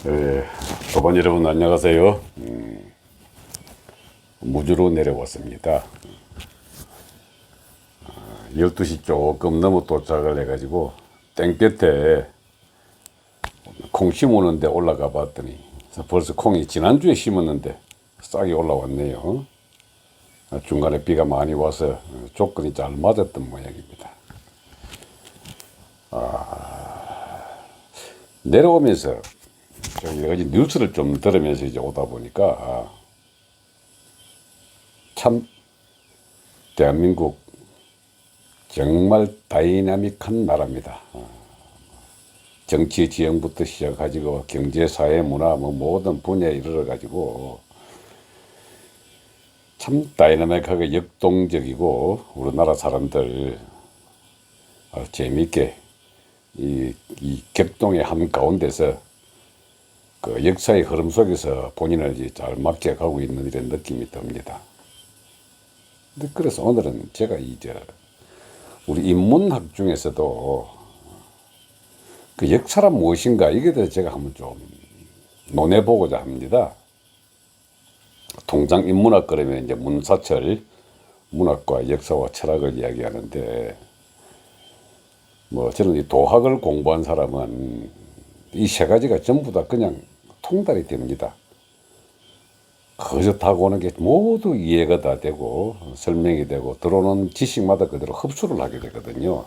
네, 도반 여러분 안녕하세요. 무주로 내려왔습니다. 12시 조금 넘어 도착을 해가지고 땡볕에 콩 심었는데 올라가 봤더니 벌써 콩이 지난주에 심었는데 싹이 올라왔네요. 중간에 비가 많이 와서 조건이 잘 맞았던 모양입니다. 내려오면서 어제 뉴스를 좀 들으면서 이제 오다 보니까 참 대한민국 정말 다이나믹한 나라입니다. 정치 지형부터 시작하지고 경제, 사회, 문화 뭐 모든 분야에 이르러 가지고 참 다이나믹하게 역동적이고 우리나라 사람들 재미있게 이 격동의 한 가운데서 그 역사의 흐름 속에서 본인을 이제 잘 맡겨가고 있는 이런 느낌이 듭니다. 그래서 오늘은 제가 이제 우리 인문학 중에서도 그 역사란 무엇인가 이게 대해서 제가 한번 좀 논해보고자 합니다. 통상 인문학 그러면 이제 문사철 문학과 역사와 철학을 이야기하는데 뭐 저는 이 도학을 공부한 사람은 이 세 가지가 전부 다 그냥 통달이 됩니다. 거저 타고 오는 게 모두 이해가 다 되고 설명이 되고 들어오는 지식마다 그대로 흡수를 하게 되거든요.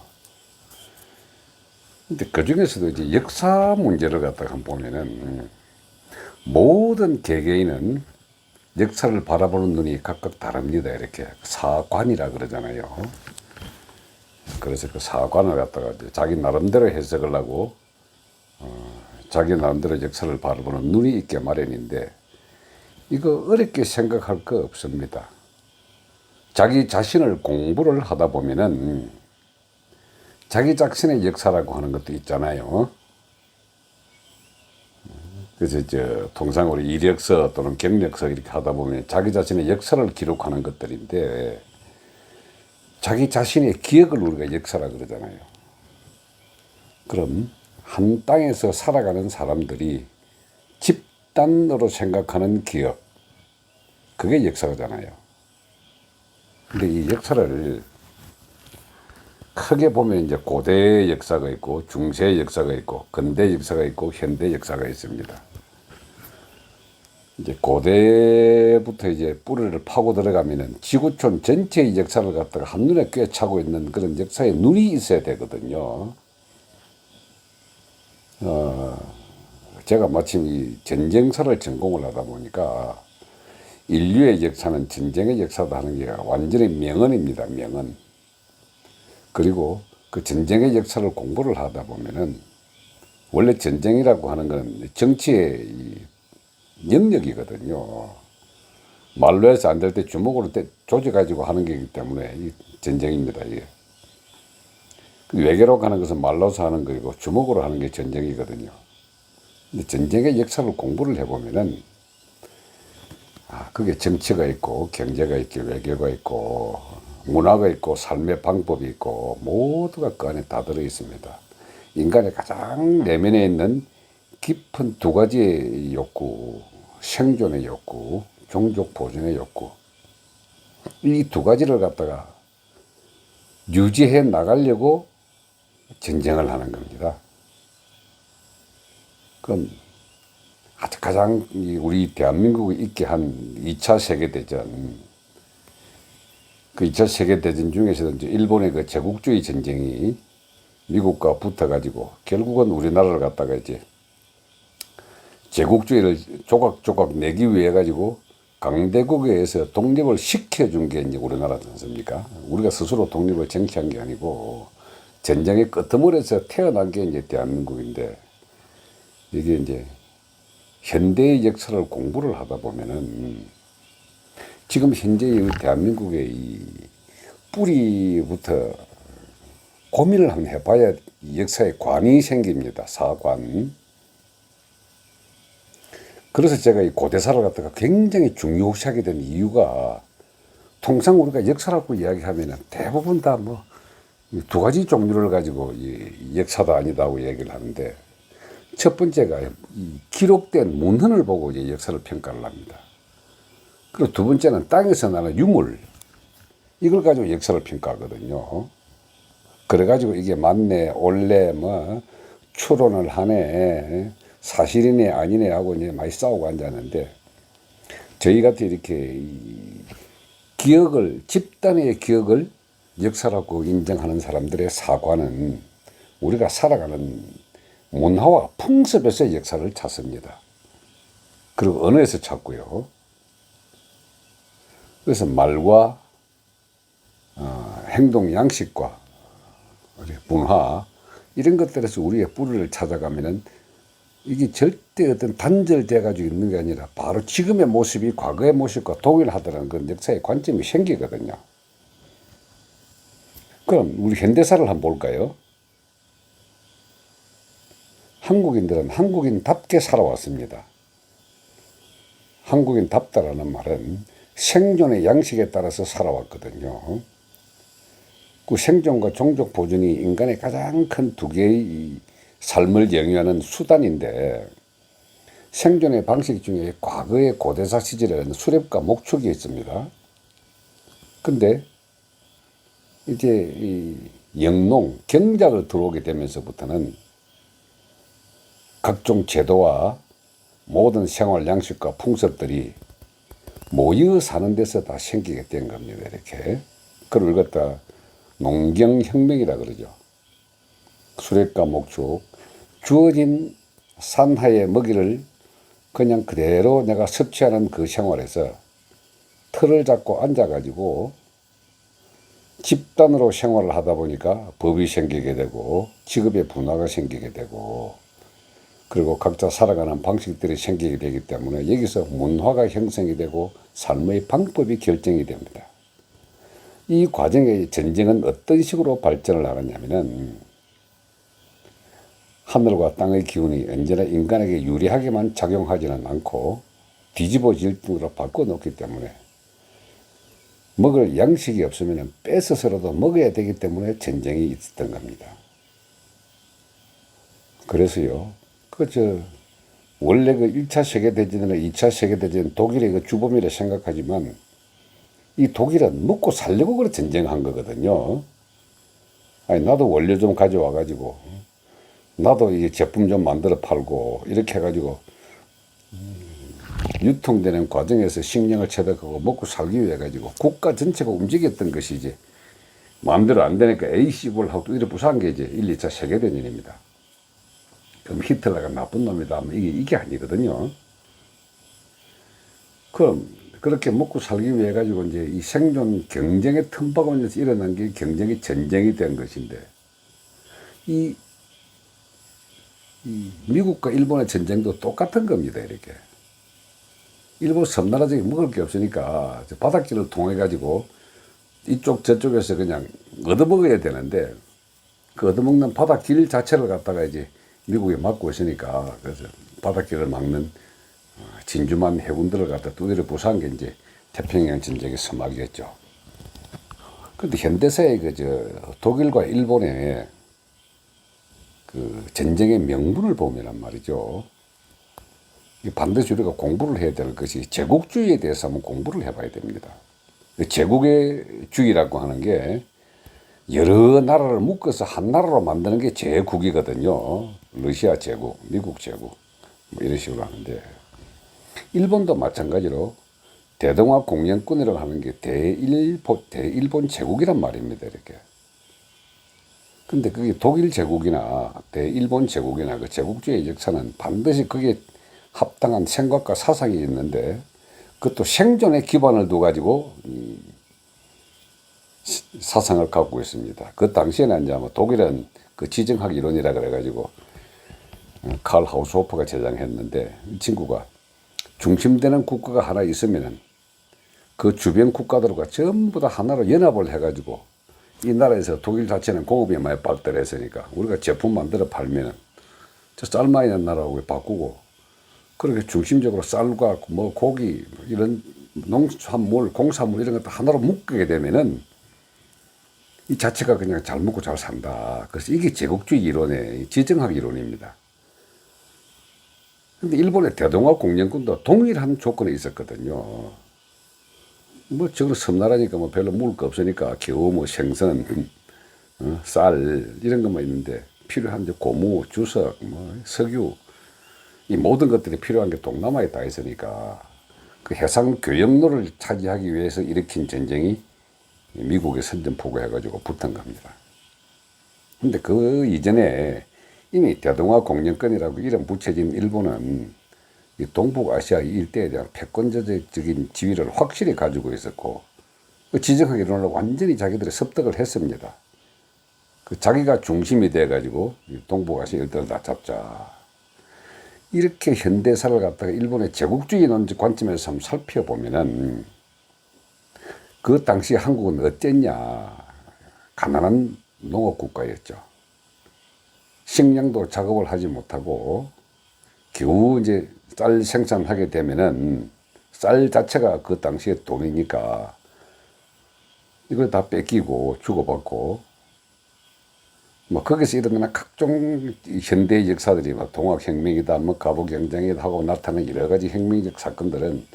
근데 그 중에서도 이제 역사 문제를 갖다가 한번 보면은 모든 개개인은 역사를 바라보는 눈이 각각 다릅니다. 이렇게 사관이라 그러잖아요. 그래서 그 사관을 갖다가 자기 나름대로 해석을 하고 자기 나름대로 역사를 바라보는 눈이 있게 마련인데 이거 어렵게 생각할 거 없습니다. 자기 자신을 공부를 하다 보면은 자기 자신의 역사라고 하는 것도 있잖아요. 그래서 통상 우리 이력서 또는 경력서 이렇게 하다 보면 자기 자신의 역사를 기록하는 것들인데 자기 자신의 기억을 우리가 역사라 그러잖아요. 그럼 한 땅에서 살아가는 사람들이 집단으로 생각하는 기억, 그게 역사잖아요. 근데 이 역사를 크게 보면 이제 고대 역사가 있고 중세 역사가 있고 근대 역사가 있고 현대 역사가 있습니다. 이제 고대부터 이제 뿌리를 파고 들어가면은 지구촌 전체의 역사를 갖다가 한눈에 꿰차고 있는 그런 역사에 눈이 있어야 되거든요. 제가 마침 이 전쟁사를 전공을 하다 보니까 인류의 역사는 전쟁의 역사다 하는 게 완전히 명언입니다. 명언. 그리고 그 전쟁의 역사를 공부를 하다 보면은 원래 전쟁이라고 하는 건 정치의 영역이거든요. 말로 해서 안 될 때 주먹으로 조져가지고 하는 거기 때문에 이 전쟁입니다. 이게. 외교로 하는 것은 말로서 하는 거고 주먹으로 하는 게 전쟁이거든요. 근데 전쟁의 역사를 공부를 해보면은 그게 정치가 있고 경제가 있고 외교가 있고 문화가 있고 삶의 방법이 있고 모두가 그 안에 다 들어 있습니다. 인간의 가장 내면에 있는 깊은 두 가지의 욕구, 생존의 욕구, 종족 보존의 욕구, 이 두 가지를 갖다가 유지해 나가려고 전쟁을 하는 겁니다. 그럼 가장 우리 대한민국이 있게 한 2차 세계대전, 그 2차 세계대전 중에서도 이제 일본의 그 제국주의 전쟁이 미국과 붙어가지고 결국은 우리나라를 갖다가 이제 제국주의를 조각조각 내기 위해 가지고 강대국에 의해서 독립을 시켜준 게 이제 우리나라지 않습니까? 우리가 스스로 독립을 쟁취한 게 아니고 전쟁의 끄트머리에서 태어난 게 이제 대한민국인데 이게 이제 현대의 역사를 공부를 하다 보면은 지금 현재의 대한민국의 이 뿌리부터 고민을 한번 해봐야 역사에 관이 생깁니다. 사관. 그래서 제가 이 고대사를 갖다가 굉장히 중요시하게 된 이유가 통상 우리가 역사라고 이야기하면은 대부분 다 뭐 두 가지 종류를 가지고 이 역사다 아니다고 얘기를 하는데 첫 번째가 이 기록된 문헌을 보고 이제 역사를 평가를 합니다. 그리고 두 번째는 땅에서 나는 유물, 이걸 가지고 역사를 평가하거든요. 그래가지고 이게 맞네, 옳네, 뭐, 추론을 하네, 사실이네, 아니네 하고 이제 많이 싸우고 앉았는데, 저희 같은 이렇게 기억을, 집단의 기억을 역사라고 인정하는 사람들의 사과는 우리가 살아가는 문화와 풍습에서 역사를 찾습니다. 그리고 언어에서 찾고요. 그래서 말과 행동 양식과 문화 이런 것들에서 우리의 뿌리를 찾아가면은 이게 절대 어떤 단절돼 가지고 있는 게 아니라 바로 지금의 모습이 과거의 모습과 동일하다는 그런 역사의 관점이 생기거든요. 그럼 우리 현대사를 한번 볼까요? 한국인들은 한국인답게 살아왔습니다. 한국인답다라는 말은 생존의 양식에 따라서 살아왔거든요. 그 생존과 종족 보존이 인간의 가장 큰 두 개의 삶을 영위하는 수단인데, 생존의 방식 중에 과거의 고대사 시절에는 수렵과 목축이 있습니다. 근데 이제 이 영농, 경작을 들어오게 되면서부터는 각종 제도와 모든 생활 양식과 풍습들이 모여 사는 데서 다 생기게 된 겁니다. 이렇게. 그걸 갖다 농경혁명이라 그러죠. 수렵과 목축, 주어진 산하의 먹이를 그냥 그대로 내가 섭취하는 그 생활에서 틀을 잡고 앉아가지고 집단으로 생활을 하다 보니까 법이 생기게 되고 직업의 분화가 생기게 되고, 그리고 각자 살아가는 방식들이 생기게 되기 때문에 여기서 문화가 형성이 되고 삶의 방법이 결정이 됩니다. 이 과정의 전쟁은 어떤 식으로 발전을 하느냐면은, 하늘과 땅의 기운이 언제나 인간에게 유리하게만 작용하지는 않고 뒤집어질 등으로 바꿔놓기 때문에 먹을 양식이 없으면 뺏어서라도 먹어야 되기 때문에 전쟁이 있었던 겁니다. 그래서요, 원래 그 1차 세계대전이나 2차 세계대전 독일의 그 주범이라 생각하지만, 이 독일은 먹고 살려고 그래 전쟁한 거거든요. 아니, 나도 원료 좀 가져와가지고, 나도 이 제품 좀 만들어 팔고, 이렇게 해가지고, 유통되는 과정에서 식량을 체득하고 먹고 살기 위해 가지고 국가 전체가 움직였던 것이지, 마음대로 안 되니까 A식을 하고 또 이래 부산 게 이제 1, 2차 세계대전입니다. 그럼 히틀러가 나쁜 놈이다 하면 이게 아니거든요. 그럼 그렇게 먹고 살기 위해 가지고 이제 이 생존 경쟁의 틈바구니에서 일어난 게 경쟁이 전쟁이 된 것인데, 이 미국과 일본의 전쟁도 똑같은 겁니다. 이렇게 일본 섬나라적이 먹을 게 없으니까 바닷길을 통해 가지고 이쪽 저쪽에서 그냥 얻어먹어야 되는데, 그 얻어먹는 바닷길 자체를 갖다가 이제 미국이 막고 있으니까, 그래서 바닷길을 막는 진주만 해군들을 갖다 두드려 부수한 게 이제 태평양 전쟁의 서막이었죠. 그런데 현대사의 독일과 일본의 그 전쟁의 명분을 보면 말이죠, 반드시 우리가 공부를 해야 될 것이 제국주의에 대해서 한번 공부를 해봐야 됩니다. 제국의 주의라고 하는 게 여러 나라를 묶어서 한 나라로 만드는 게 제국이거든요. 러시아 제국, 미국 제국, 뭐 이런 식으로 하는데, 일본도 마찬가지로 대동아 공영권이라고 하는 게 대일본 제국이란 말입니다. 이렇게. 근데 그게 독일 제국이나 대일본 제국이나 그 제국주의 역사는 반드시 그게 합당한 생각과 사상이 있는데, 그것도 생존의 기반을 둬 가지고 사상을 갖고 있습니다. 그 당시에는 이제 아마 독일은 그 지정학 이론이라 그래가지고 칼 하우스호퍼가 제정했는데, 이 친구가 중심되는 국가가 하나 있으면은 그 주변 국가들과 전부 다 하나로 연합을 해가지고, 이 나라에서 독일 자체는 공업이 많이 발달했으니까 우리가 제품 만들어 팔면은 저 쌀 많이 난 나라하고 바꾸고, 그렇게 중심적으로 쌀과 뭐 고기 이런 농산물, 공산물 이런 것도 하나로 묶게 되면은 이 자체가 그냥 잘 먹고 잘 산다. 그래서 이게 제국주의 이론의 지정학 이론입니다. 근데 일본의 대동아 공영권도 동일한 조건이 있었거든요. 뭐 저거 섬나라니까 뭐 별로 먹을 거 없으니까 겨우 뭐 생선, 쌀 이런 것만 있는데 필요한 이제 고무, 주석, 뭐 석유 이 모든 것들이 필요한 게 동남아에 다 있으니까 그 해상 교역로를 차지하기 위해서 일으킨 전쟁이 미국의 선전포고 해가지고 붙은 겁니다. 근데 그 이전에 이미 대동아 공영권이라고 이름 붙여진 일본은 이 동북아시아 일대에 대한 패권적인 지위를 확실히 가지고 있었고 그 지정학 이론을 완전히 자기들이 습득을 했습니다. 그 자기가 중심이 돼가지고 동북아시아 일대를 다 잡자. 이렇게 현대사를 갖다가 일본의 제국주의 관점에서 한번 살펴보면은 그 당시 한국은 어땠냐. 가난한 농업국가였죠. 식량도 작업을 하지 못하고 겨우 이제 쌀 생산하게 되면은 쌀 자체가 그 당시에 돈이니까 이걸 다 뺏기고 주고받고 뭐 거기서 일어나는 각종 현대 역사들이 막 동학혁명이다 뭐 갑오경쟁이다 하고 나타나는 여러 가지 혁명적 사건들은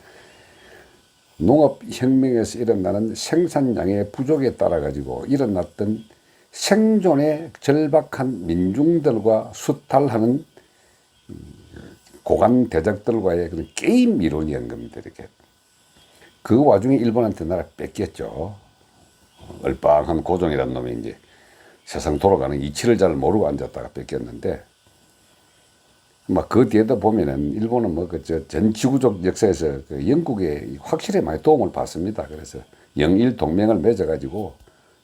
농업혁명에서 일어나는 생산량의 부족에 따라 가지고 일어났던 생존의 절박한 민중들과 수탈하는 고관 대적들과의 그런 게임 이론이었던 겁니다. 이렇게 그 와중에 일본한테 나라 뺏겼죠. 얼빵한 고종이라는 놈이 이제 세상 돌아가는 이치를 잘 모르고 앉았다가 뺏겼는데 막 그 뒤에도 보면은 일본은 뭐 그 전 지구적 역사에서 그 영국에 확실히 많이 도움을 받습니다. 그래서 영일 동맹을 맺어가지고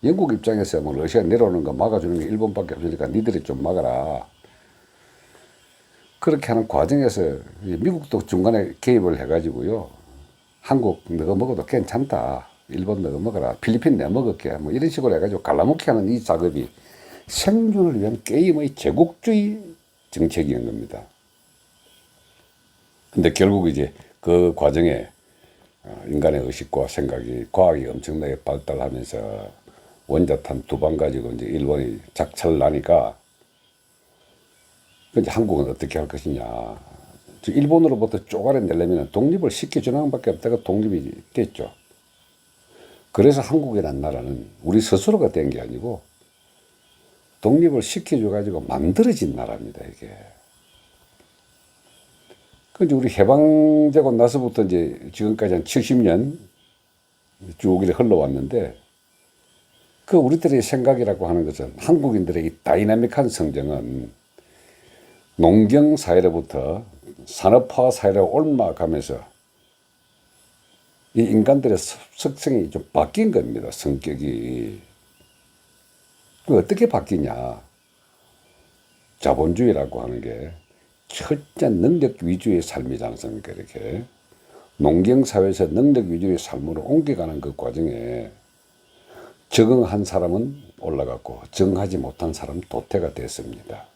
영국 입장에서 뭐 러시아 내려오는 거 막아주는 게 일본밖에 없으니까 니들이 좀 막아라. 그렇게 하는 과정에서 미국도 중간에 개입을 해가지고요. 한국 너가 먹어도 괜찮다. 일본 너가 먹어라. 필리핀 내가 먹을게. 뭐 이런 식으로 해가지고 갈라먹기 하는 이 작업이 생존을 위한 게임의 제국주의 정책이었던 겁니다. 근데 결국 이제 그 과정에 인간의 의식과 생각이 과학이 엄청나게 발달하면서 원자탄 2방 가지고 이제 일본이 작살나니까 이제 한국은 어떻게 할 것이냐. 일본으로부터 쪼가려내려면 독립을 시켜주는 것밖에 없다가 독립이 됐죠. 그래서 한국이라는 나라는 우리 스스로가 된 게 아니고 독립을 시켜줘가지고 만들어진 나라입니다, 이게. 그 우리 해방되고 나서부터 이제 지금까지 한 70년 쭉 이렇게 흘러왔는데 그 우리들의 생각이라고 하는 것은 한국인들의 이 다이나믹한 성장은 농경 사회로부터 산업화 사회로 옮아가면서 이 인간들의 습성이 좀 바뀐 겁니다. 성격이. 그 어떻게 바뀌냐. 자본주의라고 하는 게 철저한 능력 위주의 삶이지 않습니까? 이렇게. 농경사회에서 능력 위주의 삶으로 옮겨가는 그 과정에 적응한 사람은 올라갔고 적응하지 못한 사람은 도태가 됐습니다.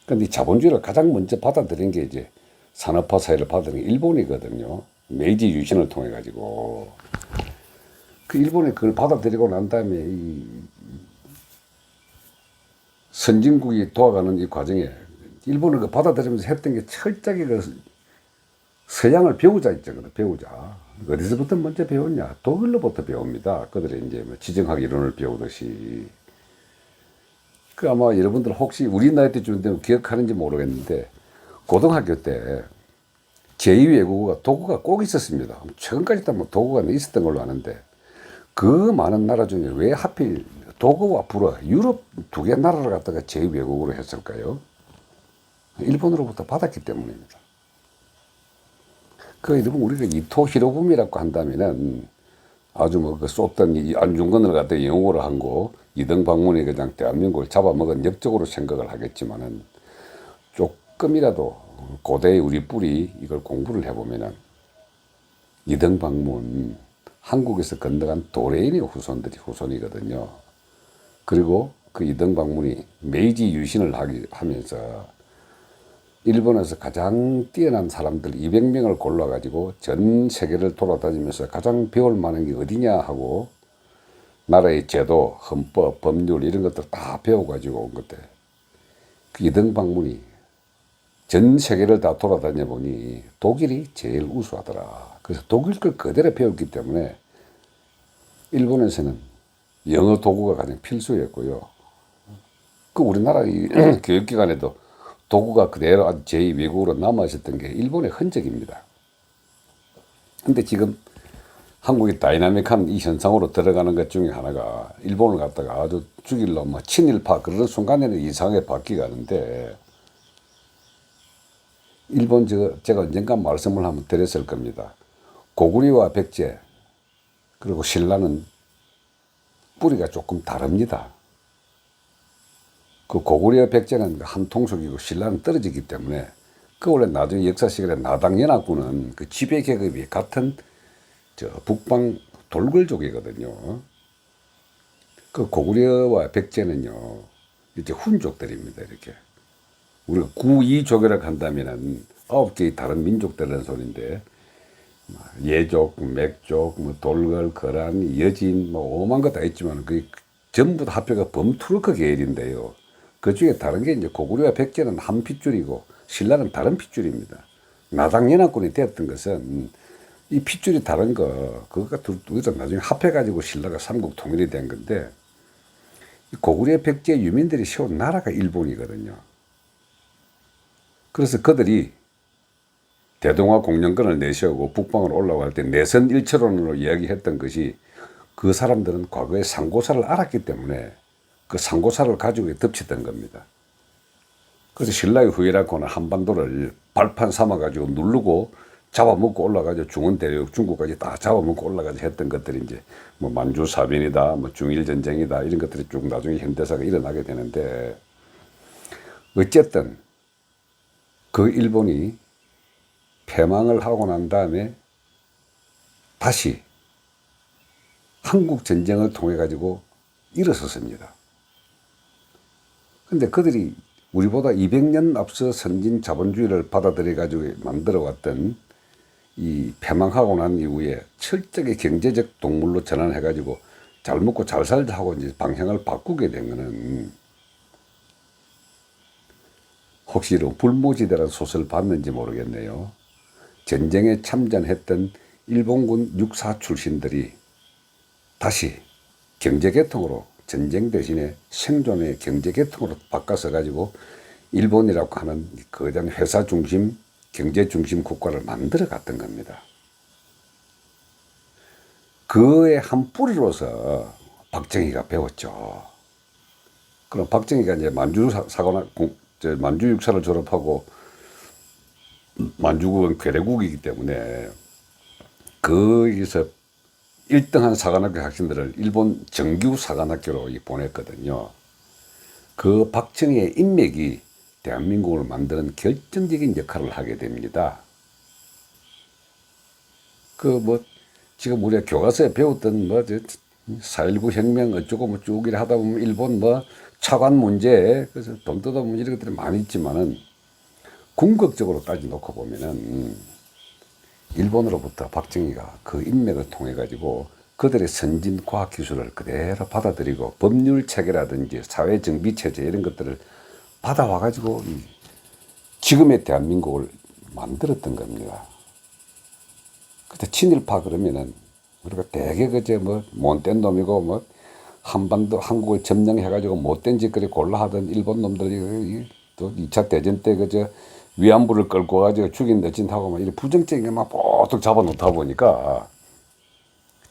그런데 이 자본주의를 가장 먼저 받아들인 게 이제 산업화 사회를 받아들인 게 일본이거든요. 메이지 유신을 통해 가지고 그 일본이 그걸 받아들이고 난 다음에 이 선진국이 도와가는 이 과정에 일본을 그 받아들이면서 했던 게 철저하게 그 서양을 배우자 있잖아요. 배우자. 어디서부터 먼저 배웠냐? 독일로부터 배웁니다. 그들이 이제 뭐 지정학 이론을 배우듯이. 그 아마 여러분들 혹시 우리 나이 때쯤 되면 기억하는지 모르겠는데 고등학교 때 제2외국어가 도구가 꼭 있었습니다. 최근까지도 뭐 도구가 있었던 걸로 아는데 그 많은 나라 중에 왜 하필 도구와 불어 유럽 2개 나라를 갖다가 제2외국어로 했을까요? 일본으로부터 받았기 때문입니다. 그 여러분 우리가 이토 히로부미라고 한다면은 아주 뭐 그 쏟던 이 안중근을 갖다 영어로 한 거 이등박문이 그냥 대한민국을 잡아먹은 역적으로 생각을 하겠지만은 조금이라도 고대의 우리 뿌리 이걸 공부를 해보면은 이등박문 한국에서 건너간 도레인의 후손이거든요. 그리고 그 이등박문이 메이지 유신을 하면서 일본에서 가장 뛰어난 사람들 200명을 골라가지고 전 세계를 돌아다니면서 가장 배울 만한 게 어디냐 하고 나라의 제도, 헌법, 법률 이런 것들 다 배워가지고 온 것들. 그 이등박문이 전 세계를 다 돌아다녀 보니 독일이 제일 우수하더라. 그래서 독일 걸 그대로 배웠기 때문에 일본에서는 영어 도구가 가장 필수였고요. 그 우리나라 이 교육기관에도 도구가 그대로 아주 제2 외국어로 남아있었던 게 일본의 흔적입니다. 근데 지금 한국이 다이나믹한 이 현상으로 들어가는 것 중에 하나가 일본을 갖다가 아주 죽일로 뭐 친일파 그러는 순간에는 이상하게 바뀌가는데 일본 제가 언젠가 말씀을 한번 드렸을 겁니다. 고구려와 백제 그리고 신라는 뿌리가 조금 다릅니다. 그 고구려 백제는 한 통속이고 신라는 떨어지기 때문에 그 원래 나중에 역사 시간에 나당연합군은 그 지배 계급이 같은 북방 돌궐족이거든요. 그 고구려와 백제는요 이제 훈족들입니다. 이렇게 우리가 구이족이라고 한다면은 9개의 다른 민족들이라는 소리인데 예족, 맥족, 뭐 돌궐, 거란, 여진 뭐 오만 거 다 있지만 그 전부 다 합해가 범투르크 계열인데요. 그 중에 다른 게 이제 고구려와 백제는 한 핏줄이고 신라는 다른 핏줄입니다. 나당연합군이 되었던 것은 이 핏줄이 다른 그거가 둘다 나중에 합해가지고 신라가 삼국 통일이 된 건데 이 고구려 백제 유민들이 세운 나라가 일본이거든요. 그래서 그들이 대동아 공영권을 내세우고 북방으로 올라갈 때 내선 일체론으로 이야기했던 것이 그 사람들은 과거에 상고사를 알았기 때문에 그 상고사를 가지고 덮쳤던 겁니다. 그래서 신라의 후예라고는 한반도를 발판 삼아가지고 누르고 잡아먹고 올라가죠. 중원 대륙 중국까지 다 잡아먹고 올라가서 했던 것들이 이제 뭐 만주 사변이다, 뭐 중일 전쟁이다 이런 것들이 쭉 나중에 현대사가 일어나게 되는데 어쨌든 그 일본이 패망을 하고 난 다음에 다시 한국 전쟁을 통해 가지고 일어섰습니다. 근데 그들이 우리보다 200년 앞서 선진 자본주의를 받아들여 가지고 만들어 왔던 이 패망하고 난 이후에 철저하게 경제적 동물로 전환해 가지고 잘 먹고 잘 살자 하고 이제 방향을 바꾸게 된 거는 혹시 이런 불모지대라는 소설을 봤는지 모르겠네요. 전쟁에 참전했던 일본군 육사 출신들이 다시 경제계통으로 전쟁 대신에 생존의 경제계통으로 바꿔서 가지고 일본이라고 하는 거대한 회사 중심, 경제 중심 국가를 만들어 갔던 겁니다. 그의 한 뿌리로서 박정희가 배웠죠. 그럼 박정희가 이제 만주 육사를 졸업하고 만주국은 괴뢰국이기 때문에 거기서 1등한 사관학교 학생들을 일본 정규 사관학교로 보냈거든요. 그 박정희의 인맥이 대한민국을 만드는 결정적인 역할을 하게 됩니다. 지금 우리가 교과서에 배웠던 4.19 혁명 어쩌고 뭐 쭉 이래 하다 보면 일본 차관 문제, 그래서 돈 뜯어보면 이런 것들이 많이 있지만은 궁극적으로 따져놓고 보면은 일본으로부터 박정희가 그 인맥을 통해 가지고 그들의 선진 과학 기술을 그대로 받아들이고 법률 체계라든지 사회 정비 체제 이런 것들을 받아와 가지고 지금의 대한민국을 만들었던 겁니다. 그때 친일파 그러면은 우리가 되게 못된 놈이고 한반도 한국을 점령해 가지고 못된 짓거리 골라 하던 일본 놈들이 또 2차 대전 때 위안부를 끌고 가지고 죽인다 진하고 이런 부정적인 게 보통 잡아놓다 보니까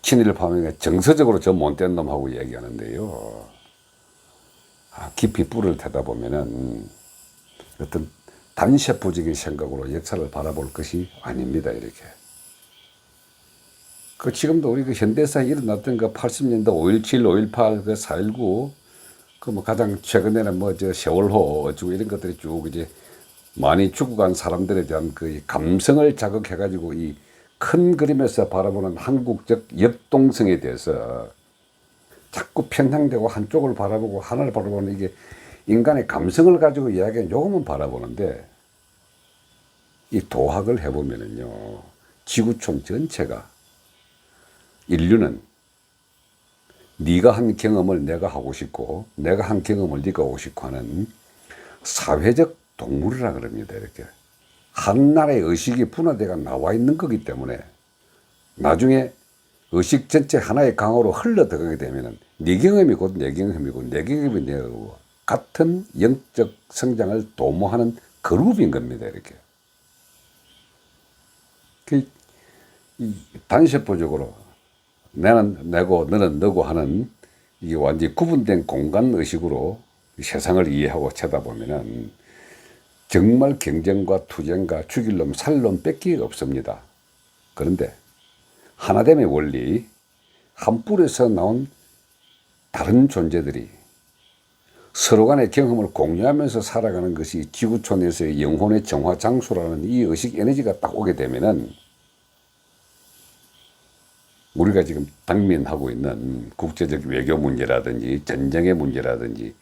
친일파면 정서적으로 저 못된 놈하고 얘기하는데요. 깊이 뿔을 테다 보면은 어떤 단셰프적인 생각으로 역사를 바라볼 것이 아닙니다. 이렇게. 지금도 우리 현대사에 일어났던 80년대 5.17, 5.18, 4.19, 가장 최근에는 세월호 어쩌고 이런 것들이 쭉 이제 많이 죽어간 사람들에 대한 그 감성을 자극해가지고 이 큰 그림에서 바라보는 한국적 역동성에 대해서 자꾸 편향되고 한쪽을 바라보고 하나를 바라보는 이게 인간의 감성을 가지고 이야기하는 요것만 바라보는데 이 도학을 해보면은요, 지구촌 전체가 인류는 네가 한 경험을 내가 하고 싶고 내가 한 경험을 네가 하고 싶고 하는 사회적 동물이라 그럽니다. 이렇게 한 나라의 의식이 분화되어 나와 있는 거기 때문에 나중에 의식 전체 하나의 강으로 흘러 들어가게 되면은 네 경험이 곧 내 경험이고 내 경험이 내 경험이고 같은 영적 성장을 도모하는 그룹인 겁니다. 이렇게 단세포적으로 나는 내고 너는 너고 하는 이게 완전히 구분된 공간 의식으로 세상을 이해하고 쳐다보면은 정말 경쟁과 투쟁과 죽일 놈 살 놈 뺏기가 없습니다. 그런데 하나됨의 원리, 한 뿔에서 나온 다른 존재들이 서로 간의 경험을 공유하면서 살아가는 것이 지구촌에서의 영혼의 정화 장소라는 이 의식 에너지가 딱 오게 되면은 우리가 지금 당면하고 있는 국제적 외교 문제라든지 전쟁의 문제라든지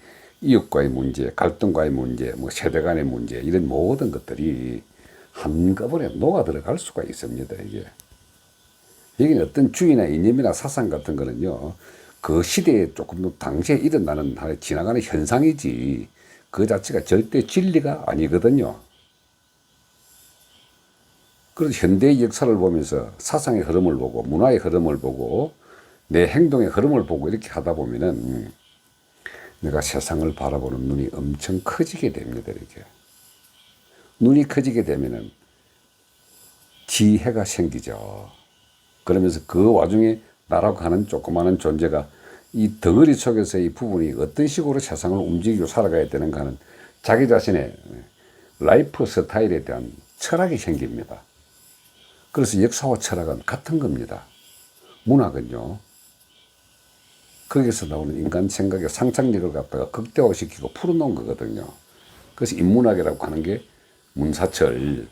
이웃과의 문제, 갈등과의 문제, 뭐 세대 간의 문제 이런 모든 것들이 한꺼번에 녹아 들어갈 수가 있습니다. 이게 여기는 어떤 주의나 이념이나 사상 같은 거는요 그 시대에 조금 더 당시에 일어나는 지나가는 현상이지 그 자체가 절대 진리가 아니거든요. 그래서 현대의 역사를 보면서 사상의 흐름을 보고 문화의 흐름을 보고 내 행동의 흐름을 보고 이렇게 하다 보면은 내가 세상을 바라보는 눈이 엄청 커지게 됩니다. 이렇게 눈이 커지게 되면은 지혜가 생기죠. 그러면서 그 와중에 나라고 하는 조그마한 존재가 이 덩어리 속에서 이 부분이 어떤 식으로 세상을 움직이고 살아가야 되는가 하는 자기 자신의 라이프 스타일에 대한 철학이 생깁니다. 그래서 역사와 철학은 같은 겁니다. 문학은요. 거기서 나오는 인간 생각의 상상력을 갖다가 극대화시키고 풀어놓은 거거든요. 그래서 인문학이라고 하는 게 문사철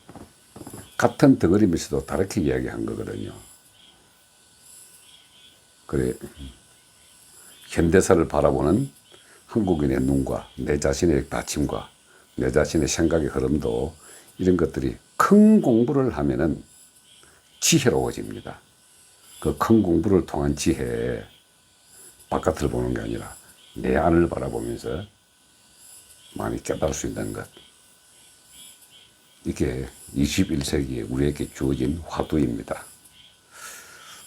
같은 덩어리면서도 다르게 이야기한 거거든요. 그래 현대사를 바라보는 한국인의 눈과 내 자신의 다짐과 내 자신의 생각의 흐름도 이런 것들이 큰 공부를 하면은 지혜로워집니다. 그 큰 공부를 통한 지혜, 바깥을 보는 게 아니라 내 안을 바라보면서 많이 깨달을 수 있는 것. 이게 21세기에 우리에게 주어진 화두입니다.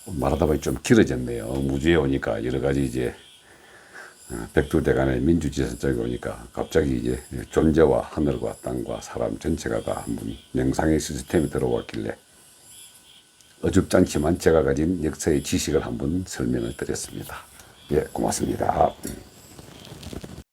말하다 보니 좀 길어졌네요. 무주에 오니까 여러 가지 이제 백두대간의 민주지선 쪽에 오니까 갑자기 이제 존재와 하늘과 땅과 사람 전체가 다 한번 명상의 시스템이 들어왔길래 어줍지 않지만 제가 가진 역사의 지식을 한번 설명을 드렸습니다. 예, 고맙습니다.